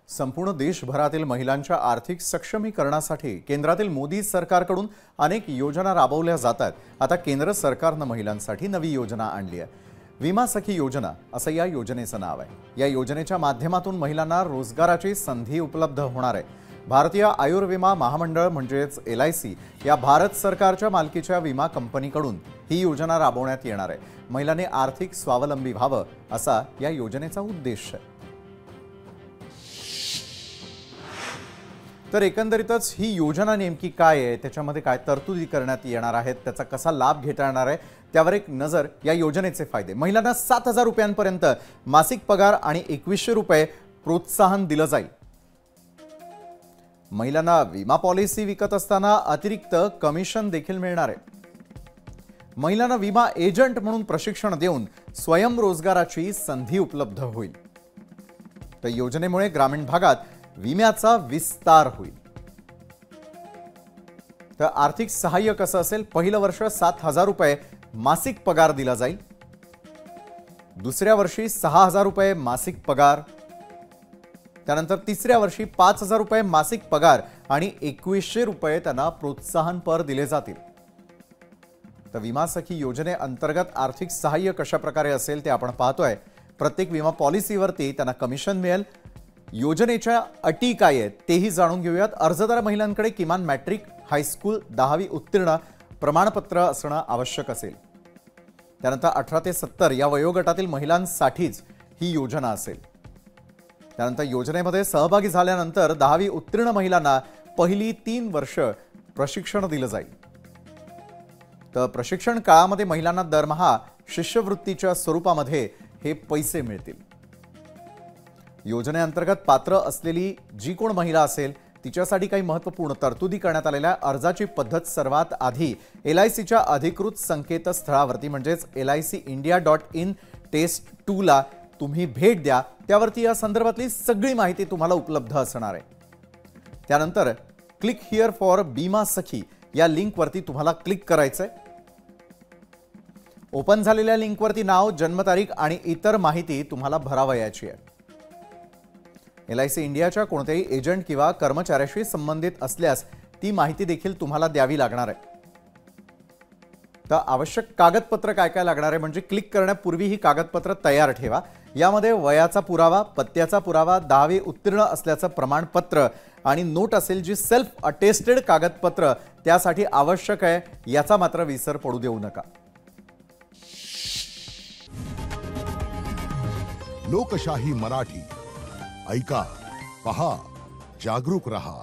संपूर्ण देशभरातील महिलांच्या आर्थिक सक्षमीकरणासाठी केंद्रातील मोदी सरकारकडून अनेक योजना राबवल्या जातात। आता केंद्र सरकारने महिलांसाठी नवी योजना आणली आहे। विमा सखी योजना असं या योजनेचं नाव आहे। या योजनेच्या माध्यमातून महिलांना रोजगाराची संधी उपलब्ध होणार आहे। भारतीय आयुर्विमा महामंडळ म्हणजेच LIC या भारत सरकारच्या मालकीच्या विमा कंपनीकडून ही योजना राबवण्यात येणार आहे। महिलांनी आर्थिक स्वावलंबी व्हावं असा या योजनेचा उद्देश आहे। तर एकंदरीतच ही योजना नेमकी काय आहे, त्याच्यामध्ये काय तरतुदी करण्यात येणार आहेत, त्याचा कसा लाभ घेता येणार आहे त्यावर एक नजर। या योजनेचे फायदे: महिलांना 7,000 रुपयांपर्यंत मासिक पगार आणि 2100 रुपये प्रोत्साहन दिलं जाईल। महिलांना विमा पॉलिसी विकत असताना अतिरिक्त कमिशन देखील मिळणार आहे। महिलांना विमा एजंट म्हणून प्रशिक्षण देऊन स्वयंरोजगाराची संधी उपलब्ध होईल। तर योजनेमुळे ग्रामीण भागात विम्याचा विस्तार होईल। तर आर्थिक सहाय्य कसं असेल? पहिलं वर्ष 7,000 रुपये मासिक पगार दिला जाईल। दुसऱ्या वर्षी 6,000 रुपये मासिक पगार, त्यानंतर तिसऱ्या वर्षी 5,000 रुपये मासिक पगार आणि 2100 रुपये त्यांना प्रोत्साहनपर दिले जातील। तर विमा सखी योजनेअंतर्गत आर्थिक सहाय्य कशा प्रकारे असेल ते आपण पाहतोय। प्रत्येक विमा पॉलिसीवरती त्यांना कमिशन मिळेल। योजनेच्या अटी काय आहेत तेही जाणून घेऊयात। अर्जदार महिलांकडे किमान मॅट्रिक, हायस्कूल, 10वी उत्तीर्ण प्रमाणपत्र असणं आवश्यक असेल। त्यानंतर 18 ते 70 या वयोगटातील महिलांसाठीच ही योजना असेल। त्यानंतर योजनेमध्ये सहभागी झाल्यानंतर 10वी उत्तीर्ण महिलांना पहिली 3 वर्ष प्रशिक्षण दिलं जाईल। तर प्रशिक्षण काळामध्ये महिलांना दरमहा शिष्यवृत्तीच्या स्वरूपामध्ये हे पैसे मिळतील। योजनेअंतर्गत पात्र असलेली जी कोण महिला असेल तिच्यासाठी काही महत्त्वपूर्ण तरतुदी करण्यात आलेल्या। अर्जाची पद्धत सर्वात आधी LICच्या अधिकृत संकेतस्थळावरती म्हणजेच licindia.in टेस्ट 2 ला तुम्ही भेट द्या। त्यावरती या संदर्भातली सगळी माहिती तुम्हाला उपलब्ध असणार आहे। त्यानंतर क्लिक हिअर फॉर बीमा सखी या लिंकवरती तुम्हाला क्लिक करायचंय। ओपन झालेल्या लिंकवरती नाव, जन्मतारीख आणि इतर माहिती तुम्हाला भरावयाची आहे। LIC इंडियाच्या कोणत्याही एजंट किंवा कर्मचाऱ्याशी संबंधित असल्यास ती माहिती देखील तुम्हाला द्यावी लागणार आहे। तर आवश्यक कागदपत्र काय काय लागणार आहे म्हणजे क्लिक करण्यापूर्वी ही कागदपत्र तयार ठेवा। यामध्ये वयाचा पुरावा, पत्त्याचा पुरावा, 10वी उत्तीर्ण असल्याचं प्रमाणपत्र आणि नोट असेल जी सेल्फ अटेस्टेड कागदपत्र त्यासाठी आवश्यक आहे, याचा मात्र विसर पडू देऊ नका। लोकशाही मराठी ऐका, पहा, जागरूक रहा।